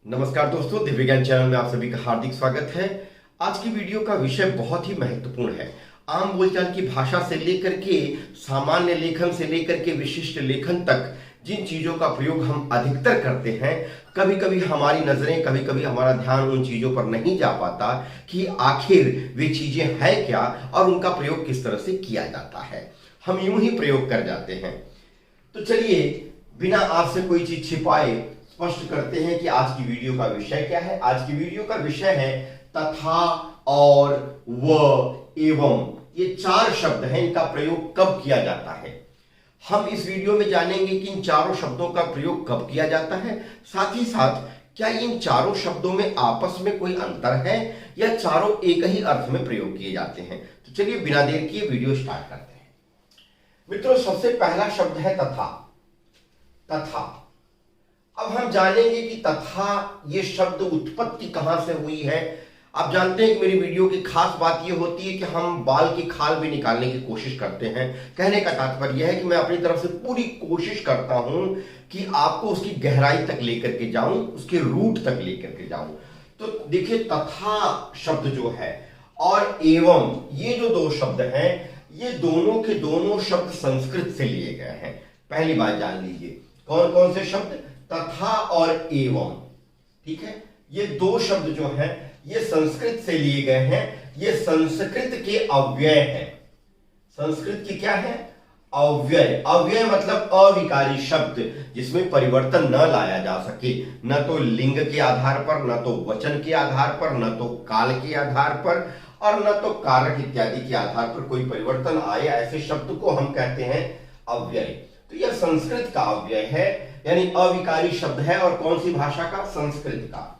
नमस्कार दोस्तों, दिव्य ज्ञान चैनल में आप सभी का हार्दिक स्वागत है। आज की वीडियो का विषय बहुत ही महत्वपूर्ण है। आम बोलचाल की भाषा से लेकर के सामान्य लेखन से लेकर के विशिष्ट लेखन तक जिन चीजों का प्रयोग हम अधिकतर करते हैं, कभी कभी हमारी नजरें, कभी कभी हमारा ध्यान उन चीजों पर नहीं जा पाता कि आखिर वे चीजें हैं क्या और उनका प्रयोग किस तरह से किया जाता है। हम यूं ही प्रयोग कर जाते हैं। तो चलिए, बिना आपसे कोई चीज छिपाए स्पष्ट करते हैं कि आज की वीडियो का विषय क्या है। आज की वीडियो का विषय है तथा, और, व, एवं। ये चार शब्द हैं, इनका प्रयोग कब किया जाता है। हम इस वीडियो में जानेंगे कि इन चारों शब्दों का प्रयोग कब किया जाता है, साथ ही साथ क्या इन चारों शब्दों में आपस में कोई अंतर है या चारों एक ही अर्थ में प्रयोग किए जाते हैं। तो चलिए बिना देर किए वीडियो स्टार्ट करते हैं। मित्रों, सबसे पहला शब्द है तथा। तथा, अब हम जानेंगे कि तथा ये शब्द उत्पत्ति कहां से हुई है। आप जानते हैं कि मेरी वीडियो की खास बात यह होती है कि हम बाल की खाल भी निकालने की कोशिश करते हैं। कहने का तात्पर्य यह है कि मैं अपनी तरफ से पूरी कोशिश करता हूं कि आपको उसकी गहराई तक लेकर के जाऊं, उसके रूट तक लेकर के जाऊं। तो देखिए, तथा शब्द जो है और एवं, ये जो दो शब्द हैं, ये दोनों के दोनों शब्द संस्कृत से लिए गए हैं। पहली बात जान लीजिए, कौन कौन से शब्द, तथा और एवं। ठीक है, ये दो शब्द जो हैं ये संस्कृत से लिए गए हैं। ये संस्कृत के अव्यय हैं। संस्कृत की क्या है? अव्यय। अव्यय मतलब अविकारी शब्द, जिसमें परिवर्तन न लाया जा सके, न तो लिंग के आधार पर, न तो वचन के आधार पर, न तो काल के आधार पर, और न तो कारक इत्यादि के आधार पर कोई परिवर्तन आए, ऐसे शब्द को हम कहते हैं अव्यय। तो यह संस्कृत का अव्यय है, यानी अविकारी शब्द है। और कौन सी भाषा का? संस्कृत का।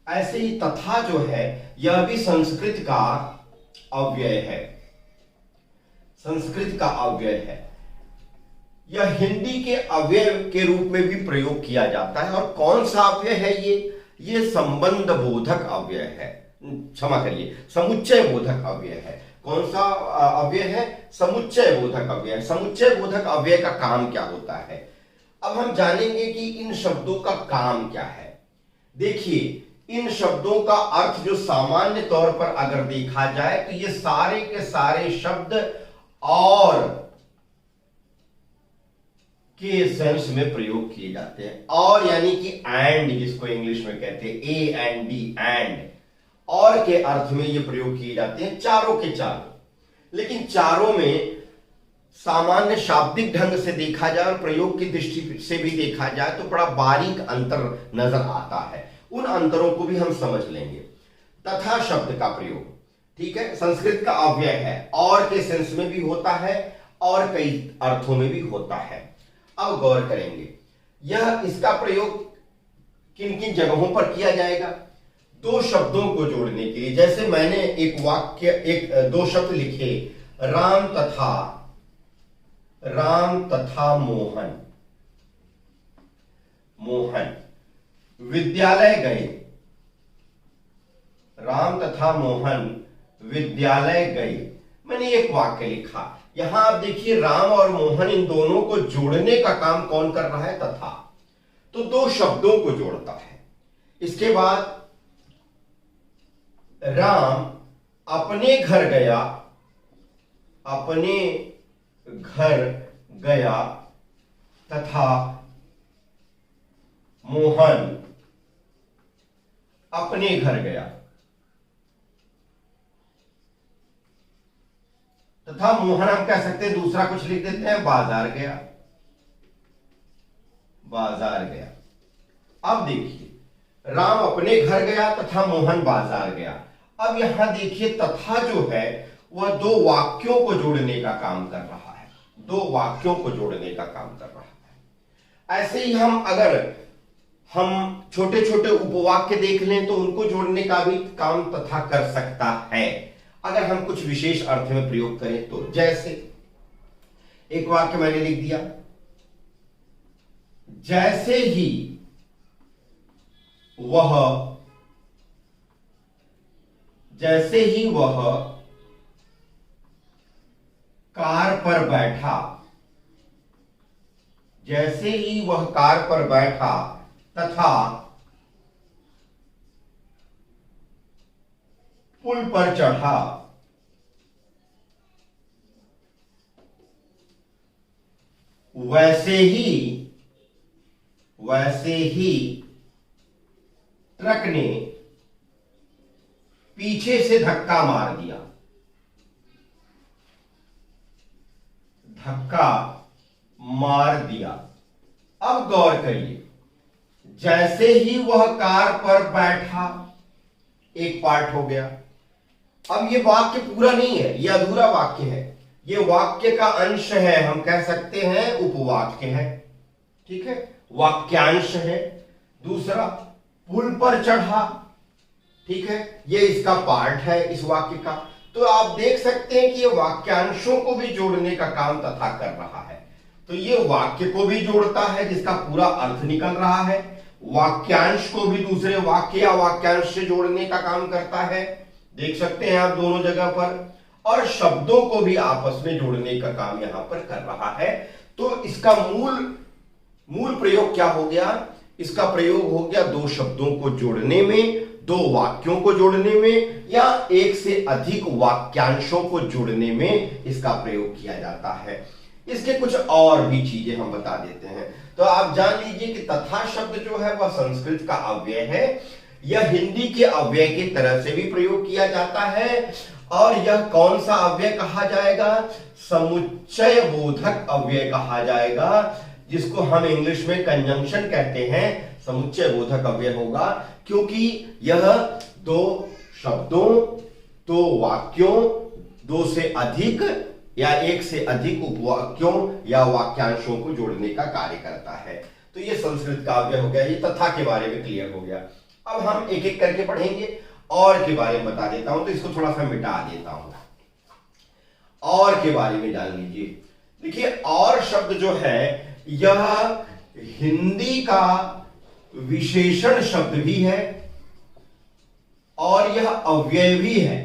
ऐसे ही तथा जो है यह भी संस्कृत का अव्यय है। संस्कृत का अव्यय है। यह हिंदी के अव्यय के रूप में भी प्रयोग किया जाता है। और कौन सा अव्यय है ये संबंध बोधक अव्यय है। क्षमा करिए, समुच्चय बोधक अव्यय है। कौन सा अव्यय है? समुच्चय बोधक अव्यय। समुच्चय बोधक अव्यय का काम क्या होता है, अब हम जानेंगे कि इन शब्दों का काम क्या है। देखिए, इन शब्दों का अर्थ जो सामान्य तौर पर अगर देखा जाए तो ये सारे के सारे शब्द और के सेंस में प्रयोग किए जाते हैं। और यानी कि एंड, जिसको इंग्लिश में कहते हैं ए एंड डी, एंड, और के अर्थ में ये प्रयोग किए जाते हैं, चारों के चारों। लेकिन चारों में सामान्य शाब्दिक ढंग से देखा जाए और प्रयोग की दृष्टि से भी देखा जाए तो बड़ा बारीक अंतर नजर आता है। उन अंतरों को भी हम समझ लेंगे। तथा शब्द का प्रयोग, ठीक है, संस्कृत का अव्यय है, और के सेंस में भी होता है और कई अर्थों में भी होता है। अब गौर करेंगे, यह इसका प्रयोग किन किन जगहों पर किया जाएगा? दो शब्दों को जोड़ने के लिए। जैसे मैंने एक वाक्य, दो शब्द लिखे, राम तथा मोहन। मोहन विद्यालय गए। राम तथा मोहन विद्यालय गए। मैंने एक वाक्य लिखा। यहां आप देखिए, राम और मोहन, इन दोनों को जोड़ने का काम कौन कर रहा है? तथा। तो दो शब्दों को जोड़ता है। इसके बाद राम अपने घर गया। अपने घर गया तथा मोहन अपने घर गया। तथा मोहन हम कह सकते हैं, दूसरा कुछ लिख देते हैं, बाजार गया। बाजार गया। अब देखिए, राम अपने घर गया तथा मोहन बाजार गया। अब यहां देखिए, तथा जो है वह दो वाक्यों को जोड़ने का काम कर रहा है। दो वाक्यों को जोड़ने का काम कर रहा है। ऐसे ही हम छोटे छोटे उपवाक्य देख लें तो उनको जोड़ने का भी काम तथा कर सकता है, अगर हम कुछ विशेष अर्थ में प्रयोग करें तो। जैसे एक वाक्य मैंने लिख दिया, जैसे ही वह कार पर बैठा। जैसे ही वह कार पर बैठा तथा पुल पर चढ़ा, वैसे ही ट्रक ने पीछे से धक्का मार दिया। धक्का मार दिया। अब गौर करिए, जैसे ही वह कार पर बैठा, एक पार्ट हो गया। अब ये वाक्य पूरा नहीं है, ये अधूरा वाक्य है, ये वाक्य का अंश है, हम कह सकते हैं उपवाक्य है, ठीक है, वाक्यांश है। दूसरा, पुल पर चढ़ा, ठीक है, ये इसका पार्ट है इस वाक्य का। तो आप देख सकते हैं कि ये वाक्यांशों को भी जोड़ने का काम तथा कर रहा है। तो ये वाक्य को भी जोड़ता है जिसका पूरा अर्थ निकल रहा है, वाक्यांश को भी दूसरे वाक्य या वाक्यांश से जोड़ने का काम करता है, देख सकते हैं आप दोनों जगह पर, और शब्दों को भी आपस में जोड़ने का काम यहां पर कर रहा है। तो इसका मूल प्रयोग क्या हो गया? इसका प्रयोग हो गया दो शब्दों को जोड़ने में, दो वाक्यों को जोड़ने में, या एक से अधिक वाक्यांशों को जोड़ने में इसका प्रयोग किया जाता है। इसके कुछ और भी चीजें हम बता देते हैं। तो आप जान लीजिए कि तथा शब्द जो है वह संस्कृत का अव्यय है, यह हिंदी के अव्यय की तरह से भी प्रयोग किया जाता है। और यह कौन सा अव्यय कहा जाएगा? समुच्चय बोधक अव्यय कहा जाएगा, जिसको हम इंग्लिश में कंजंक्शन कहते हैं। समुच्चय बोधक अव्यय होगा क्योंकि यह दो शब्दों, दो वाक्यों, दो से अधिक या एक से अधिक उपवाक्यों या वाक्यांशों को जोड़ने का कार्य करता है। तो यह संस्कृत का अव्यय हो गया। ये तथा के बारे में क्लियर हो गया। अब हम एक एक करके पढ़ेंगे, और के बारे में बता देता हूं, तो इसको थोड़ा सा मिटा देता हूं। और के बारे में जान लीजिए। देखिए, और शब्द जो है यह हिंदी का विशेषण शब्द भी है और यह अव्यय भी है,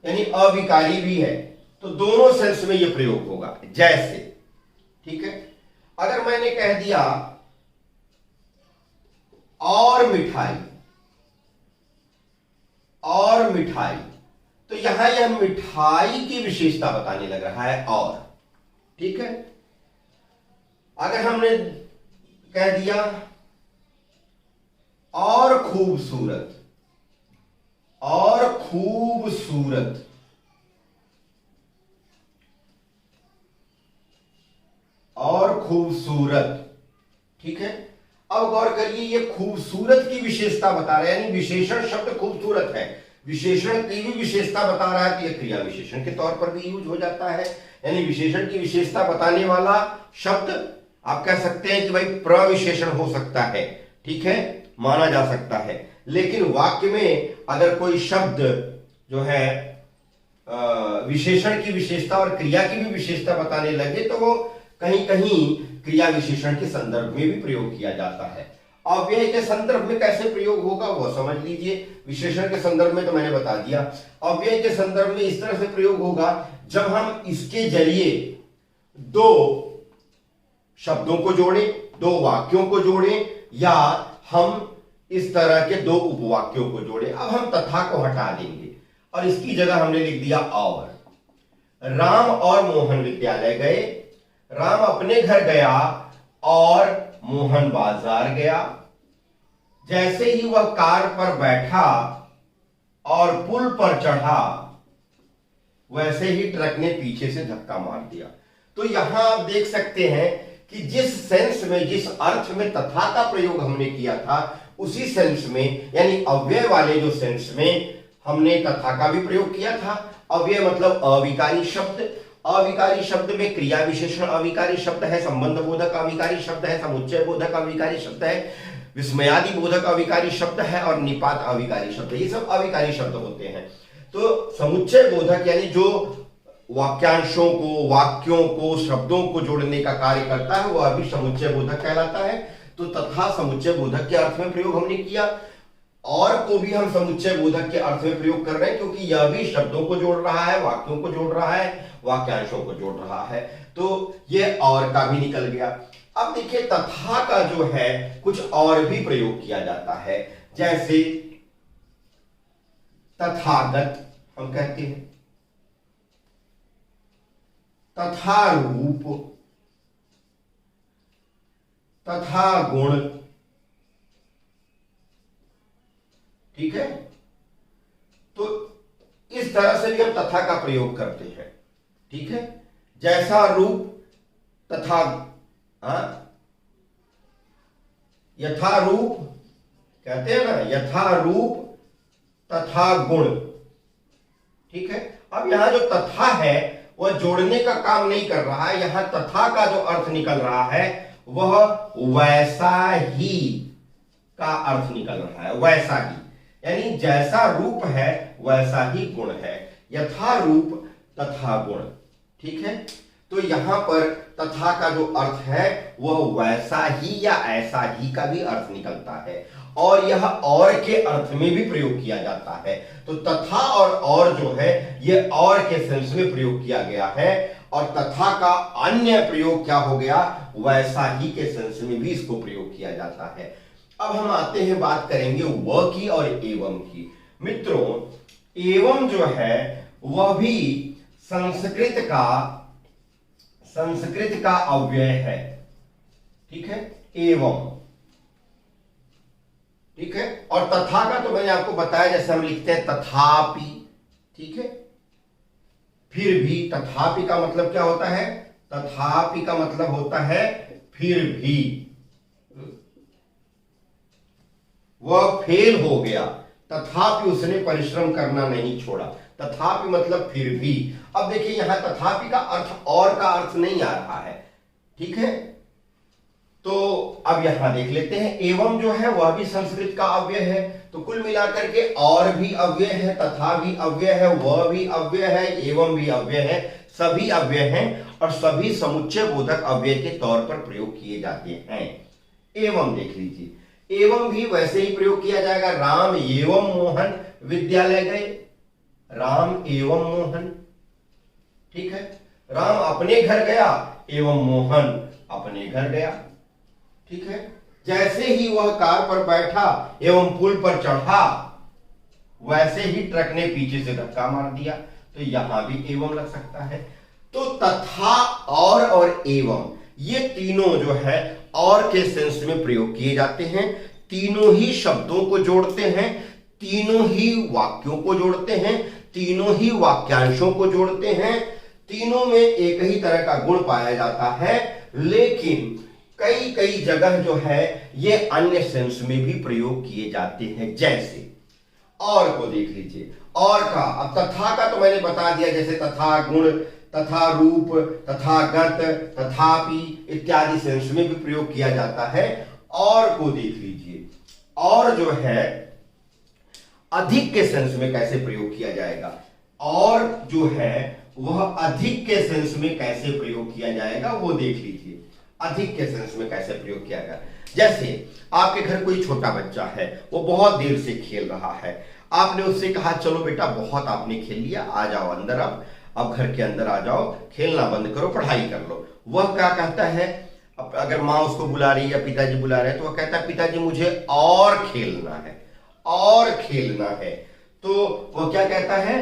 यानी अविकारी भी है। तो दोनों सेंस में यह प्रयोग होगा। जैसे, ठीक है, अगर मैंने कह दिया और मिठाई, और मिठाई, तो यहां यह मिठाई की विशेषता बताने लग रहा है और, ठीक है। अगर हमने कह दिया और खूबसूरत, और खूबसूरत, और खूबसूरत, ठीक है। अब गौर करिए, ये खूबसूरत की विशेषता बता रहा है, यानी विशेषण शब्द खूबसूरत है, विशेषण की भी विशेषता बता रहा है। तो यह क्रिया विशेषण के तौर पर भी यूज हो जाता है, यानी विशेषण की विशेषता बताने वाला शब्द आप कह सकते हैं कि भाई प्रविशेषण हो सकता है, ठीक है, माना जा सकता है। लेकिन वाक्य में अगर कोई शब्द जो है विशेषण की विशेषता और क्रिया की भी विशेषता बताने लगे तो वो कहीं कहीं क्रिया विशेषण के संदर्भ में भी प्रयोग किया जाता है। अव्यय के संदर्भ में कैसे प्रयोग होगा वो समझ लीजिए। विशेषण के संदर्भ में तो मैंने बता दिया। अव्यय के संदर्भ में इस तरह से प्रयोग होगा जब हम इसके जरिए दो शब्दों को जोड़ें, दो वाक्यों को जोड़ें, या हम इस तरह के दो उपवाक्यों को जोड़ें। अब हम तथा को हटा देंगे और इसकी जगह हमने लिख दिया और। राम और मोहन विद्यालय गए, राम अपने घर गया और मोहन बाजार गया। जैसे ही वह कार पर बैठा और पुल पर चढ़ा, वैसे ही ट्रक ने पीछे से धक्का मार दिया। तो यहां आप देख सकते हैं कि जिस सेंस में, जिस अर्थ में तथा का प्रयोग हमने किया था, उसी सेंस में, यानी अव्यय वाले जो सेंस में हमने तथा का भी प्रयोग किया था। अव्यय मतलब अविकारी शब्द। अविकारी शब्द में क्रिया विशेषण अविकारी शब्द है, संबंध बोधक अविकारी शब्द है, समुच्चय बोधक अविकारी शब्द है, विस्मयादि बोधक अविकारी शब्द है और निपात अविकारी शब्द है। ये सब अविकारी शब्द होते हैं। तो समुच्चय बोधक यानी जो वाक्यांशों को, वाक्यों को, शब्दों को जोड़ने का कार्य करता है वह भी समुच्चय बोधक कहलाता है। तो तथा समुच्चय बोधक के अर्थ में प्रयोग हमने किया, और को भी हम समुच्चय बोधक के अर्थ में प्रयोग कर रहे हैं क्योंकि यह भी शब्दों को जोड़ रहा है, वाक्यों को जोड़ रहा है, वाक्यांशों को जोड़ रहा है। तो यह और का भी निकल गया। अब देखिए, तथा का जो है कुछ और भी प्रयोग किया जाता है। जैसे तथागत हम कहते हैं, तथा रूप, तथा गुण। ठीक है, तो इस तरह से भी हम तथा का प्रयोग करते हैं। ठीक है, जैसा रूप तथा यथा रूप कहते हैं ना, यथा रूप तथा गुण। ठीक है, अब यहां जो तथा है वह जोड़ने का काम नहीं कर रहा है, यहां तथा का जो अर्थ निकल रहा है वह वैसा ही का अर्थ निकल रहा है, वैसा ही, यानी जैसा रूप है वैसा ही गुण है, यथा रूप तथा गुण। ठीक है, तो यहां पर तथा का जो अर्थ है वह वैसा ही या ऐसा ही का भी अर्थ निकलता है, और यह और के अर्थ में भी प्रयोग किया जाता है। तो तथा और जो है ये और के सेंस में प्रयोग किया गया है, और तथा का अन्य प्रयोग क्या हो गया, वैसा ही के सेंस में भी इसको प्रयोग किया जाता है। अब हम आते हैं, बात करेंगे व की और एवं की। मित्रों, एवं जो है वह भी संस्कृत का अव्यय है। ठीक है, एवं। ठीक है, और तथा का तो मैंने आपको बताया, जैसे हम लिखते हैं तथापि। ठीक है, फिर भी, तथापि का मतलब क्या होता है, तथापि का मतलब होता है फिर भी, वह फेल हो गया, तथापि उसने परिश्रम करना नहीं छोड़ा। तथापि मतलब फिर भी। अब देखिए यहां तथापि का अर्थ और का अर्थ नहीं आ रहा है। ठीक है, तो अब यहां देख लेते हैं, एवं जो है वह भी संस्कृत का अव्यय है, तो कुल मिलाकर के और भी अव्यय है, तथा भी अव्यय है, वह भी अव्यय है, एवं भी अव्यय है, सभी अव्यय हैं और सभी समुच्चय बोधक अव्यय के तौर पर प्रयोग किए जाते हैं। एवं देख लीजिए, एवं भी वैसे ही प्रयोग किया जाएगा, राम एवं मोहन विद्यालय गए, राम एवं मोहन। ठीक है, राम अपने घर गया एवं मोहन अपने घर गया। ठीक है, जैसे ही वह कार पर बैठा एवं पुल पर चढ़ा, वैसे ही ट्रक ने पीछे से धक्का मार दिया, तो यहां भी एवं लग सकता है। तो तथा और एवं ये तीनों जो है और के सेंस में प्रयोग किए जाते हैं, तीनों ही शब्दों को जोड़ते हैं, तीनों ही वाक्यों को जोड़ते हैं, तीनों ही वाक्यांशों को जोड़ते हैं, तीनों में एक ही तरह का गुण पाया जाता है, लेकिन कई कई जगह जो है ये अन्य सेंस में भी प्रयोग किए जाते हैं। जैसे और को देख लीजिए, और का, अब तथा का तो मैंने बता दिया, जैसे तथा गुण, तथा रूप, तथा गत, तथापि इत्यादि सेंस में भी प्रयोग किया जाता है। और को देख लीजिए, और जो है अधिक के सेंस में कैसे प्रयोग किया जाएगा, और जो है वह अधिक के सेंस में कैसे प्रयोग किया जाएगा वो देख लीजिए, अधिक के सेंस में कैसे प्रयोग किया जाएगा। जैसे आपके घर कोई छोटा बच्चा है, वो बहुत देर से खेल रहा है, आपने उससे कहा चलो बेटा बहुत आपने खेल लिया, आ जाओ अंदर, अब घर के अंदर आ जाओ, खेलना बंद करो, पढ़ाई कर लो। वह क्या कहता है, अगर माँ उसको बुला रही है या पिताजी बुला रहे हैं, तो वह कहता है पिताजी मुझे और खेलना है, और खेलना है। तो वह क्या कहता है,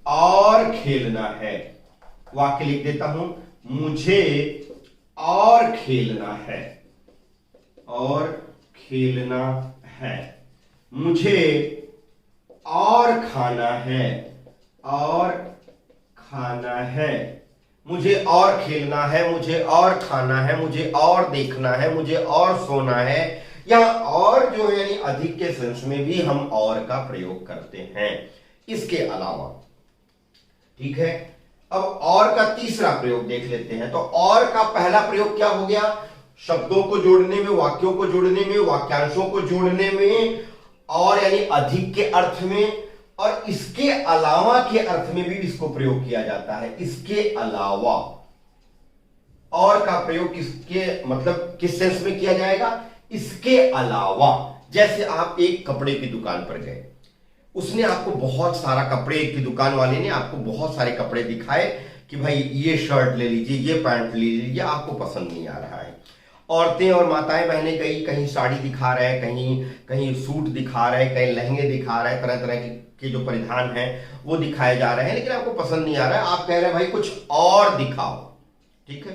और खेलना है। वाक्य लिख देता हूं, मुझे और खेलना है, और खेलना है, मुझे और खाना है, और खाना है, मुझे और खेलना है, मुझे और खाना है, मुझे और देखना है, मुझे और सोना है। यहां और जो है यानी अधिक के सेंस में भी हम और का प्रयोग करते हैं। इसके अलावा ठीक है, अब और का तीसरा प्रयोग देख लेते हैं। तो और का पहला प्रयोग क्या हो गया, शब्दों को जोड़ने में, वाक्यों को जोड़ने में, वाक्यांशों को जोड़ने में, और यानी अधिक के अर्थ में, और इसके अलावा के अर्थ में भी इसको प्रयोग किया जाता है। इसके अलावा और का प्रयोग किसके मतलब किस सेंस में किया जाएगा, इसके अलावा। जैसे आप एक कपड़े की दुकान पर गए, उसने आपको बहुत सारा कपड़े की दुकान वाले ने आपको बहुत सारे कपड़े दिखाए कि भाई ये शर्ट ले लीजिए, ये पैंट ले लीजिए, आपको पसंद नहीं आ रहा है। औरतें और माताएं बहनें कहीं साड़ी दिखा रहे हैं, कहीं कहीं सूट दिखा रहे हैं, कहीं लहंगे दिखा रहे हैं, तरह तरह के जो परिधान हैं वो दिखाए जा रहे हैं, लेकिन आपको पसंद नहीं आ रहा है। आप कह रहे हैं भाई कुछ और दिखाओ, ठीक है,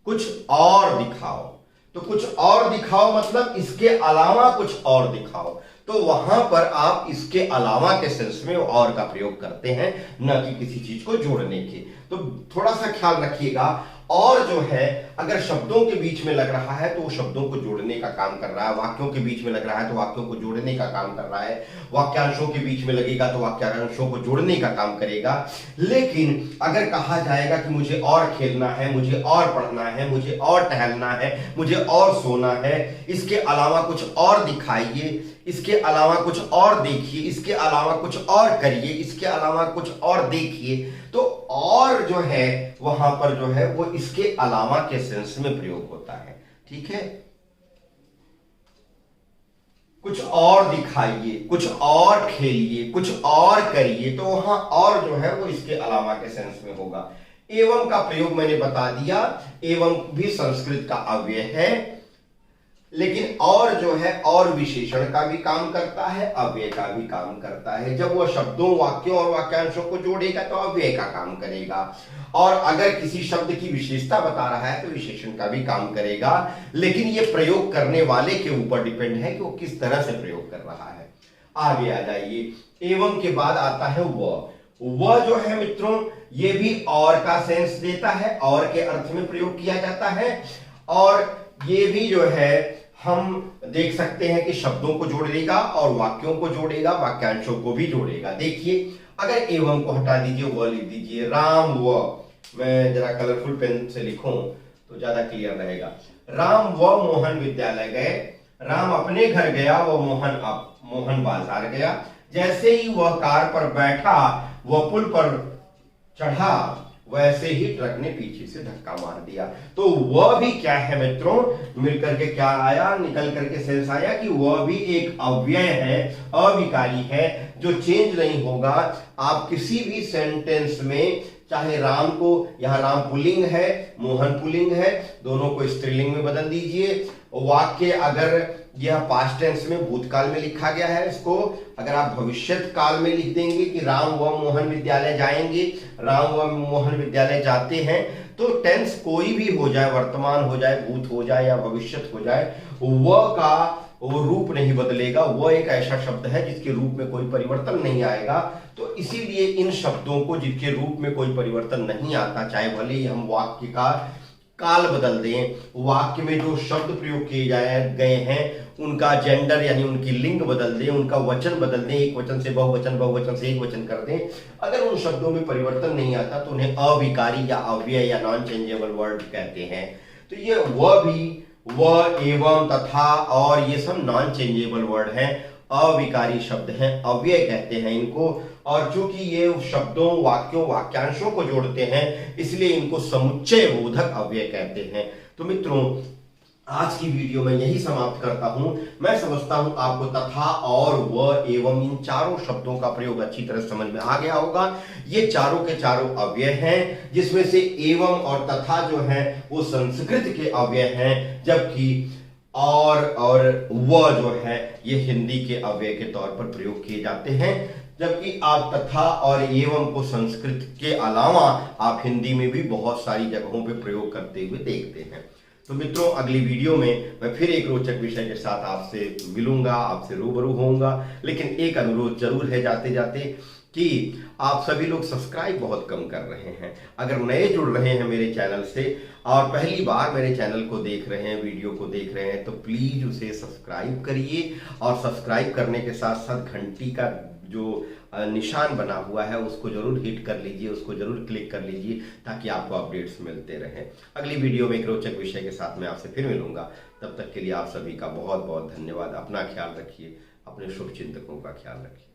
कुछ और दिखाओ। तो कुछ और दिखाओ मतलब इसके अलावा कुछ और दिखाओ। तो वहां पर आप इसके अलावा के सेंस में और का प्रयोग करते हैं, न कि किसी चीज को जोड़ने के। तो थोड़ा सा ख्याल रखिएगा। और जो है अगर शब्दों के बीच में लग रहा है तो वो शब्दों को जोड़ने का काम कर रहा है, वाक्यों के बीच में लग रहा है तो वाक्यों को जोड़ने का काम कर रहा है, वाक्यांशों के बीच में लगेगा तो वाक्यांशों को जोड़ने का काम करेगा। लेकिन अगर कहा जाएगा कि मुझे और खेलना है, मुझे और पढ़ना है, मुझे और टहलना है, मुझे और सोना है, इसके अलावा कुछ और दिखाइए, इसके अलावा कुछ और देखिए, इसके अलावा कुछ और करिए, इसके अलावा कुछ और देखिए, तो और जो है वहां पर जो है वो इसके अलावा के सेंस में प्रयोग होता है, ठीक है। कुछ और दिखाइए, कुछ और खेलिए, कुछ और करिए, तो वहां और जो है वो इसके अलावा के सेंस में होगा। एवं का प्रयोग मैंने बता दिया, एवं भी संस्कृत का अव्यय है, लेकिन और जो है और विशेषण का भी काम करता है, अव्यय का भी काम करता है। जब वह शब्दों, वाक्यों और वाक्यांशों को जोड़ेगा तो अव्यय का काम करेगा, और अगर किसी शब्द की विशेषता बता रहा है तो विशेषण का भी काम करेगा। लेकिन यह प्रयोग करने वाले के ऊपर डिपेंड है कि वो किस तरह से प्रयोग कर रहा है। आगे आ जाइए, एवं के बाद आता है वह जो है मित्रों ये भी और का सेंस देता है, और के अर्थ में प्रयोग किया जाता है। और ये भी जो है हम देख सकते हैं कि शब्दों को जोड़ देगा और वाक्यों को जोड़ेगा, वाक्यांशों को भी जोड़ेगा। देखिए अगर एवं को हटा दीजिए, वह लिख दीजिए, राम व, मैं जरा कलरफुल पेन से लिखूं तो ज्यादा क्लियर रहेगा। राम व मोहन विद्यालय गए, राम अपने घर गया, वह मोहन बाजार गया। जैसे ही वह कार पर बैठा, वह पुल पर चढ़ा, वैसे ही ट्रक ने पीछे से धक्का मार दिया। तो वह भी क्या है मित्रों, मिलकर के क्या आया, निकल करके सेंस आया कि वह भी एक अव्यय है, अविकारी है, जो चेंज नहीं होगा। आप किसी भी सेंटेंस में चाहे राम को, यहां राम पुल्लिंग है, मोहन पुल्लिंग है, दोनों को स्त्रीलिंग में बदल दीजिए। वाक्य अगर यह पास्ट टेंस में भूतकाल में लिखा गया है, इसको अगर आप भविष्यत काल में लिख देंगे कि राम व मोहन विद्यालय जाएंगे, राम व मोहन विद्यालय जाते हैं, तो टेंस कोई भी हो जाए, वर्तमान हो जाए, भूत हो जाए या भविष्यत हो जाए, वह का वो रूप नहीं बदलेगा। वह एक ऐसा शब्द है जिसके रूप में कोई परिवर्तन नहीं आएगा। तो इसीलिए इन शब्दों को जिनके रूप में कोई परिवर्तन नहीं आता, चाहे भले ही हम वाक्य का काल बदल दें, वाक्य में जो शब्द प्रयोग किए गए हैं उनका जेंडर यानी उनकी लिंग बदल दें, उनका वचन बदल दें, एक वचन से बहुवचन, बहुवचन से एक वचन कर दें, अगर उन शब्दों में परिवर्तन नहीं आता तो उन्हें अविकारी या अव्यय या नॉन चेंजेबल वर्ड कहते हैं। तो ये वह भी, वह, एवं, तथा और ये सब नॉन चेंजेबल वर्ड हैं, अविकारी शब्द हैं, अव्यय कहते हैं इनको। और चूंकि ये शब्दों, वाक्यों, वाक्यांशों को जोड़ते हैं, इसलिए इनको समुच्चय बोधक अव्यय कहते हैं। तो मित्रों आज की वीडियो में यही समाप्त करता हूं। मैं समझता हूं आपको तथा और व, एवं इन चारों शब्दों का प्रयोग अच्छी तरह समझ में आ गया होगा। ये चारों के चारों अव्यय हैं, जिसमें से एवं और तथा जो है वो संस्कृत के अव्यय हैं, जबकि और व जो है ये हिंदी के अव्यय के तौर पर प्रयोग किए जाते हैं। जबकि आप तथा और एवं को संस्कृत के अलावा आप हिंदी में भी बहुत सारी जगहों पे प्रयोग करते हुए देखते हैं। तो मित्रों अगली वीडियो में मैं फिर एक रोचक विषय के साथ आपसे मिलूंगा, आपसे रूबरू होऊंगा। लेकिन एक अनुरोध जरूर है जाते जाते कि आप सभी लोग सब्सक्राइब बहुत कम कर रहे हैं। अगर नए जुड़ रहे हैं मेरे चैनल से और पहली बार मेरे चैनल को देख रहे हैं, वीडियो को देख रहे हैं, तो प्लीज उसे सब्सक्राइब करिए। और सब्सक्राइब करने के साथ साथ घंटी का जो निशान बना हुआ है उसको जरूर हिट कर लीजिए, उसको जरूर क्लिक कर लीजिए, ताकि आपको अपडेट्स मिलते रहें। अगली वीडियो में एक रोचक विषय के साथ मैं आपसे फिर मिलूंगा। तब तक के लिए आप सभी का बहुत बहुत धन्यवाद। अपना ख्याल रखिए, अपने शुभचिंतकों का ख्याल रखिए।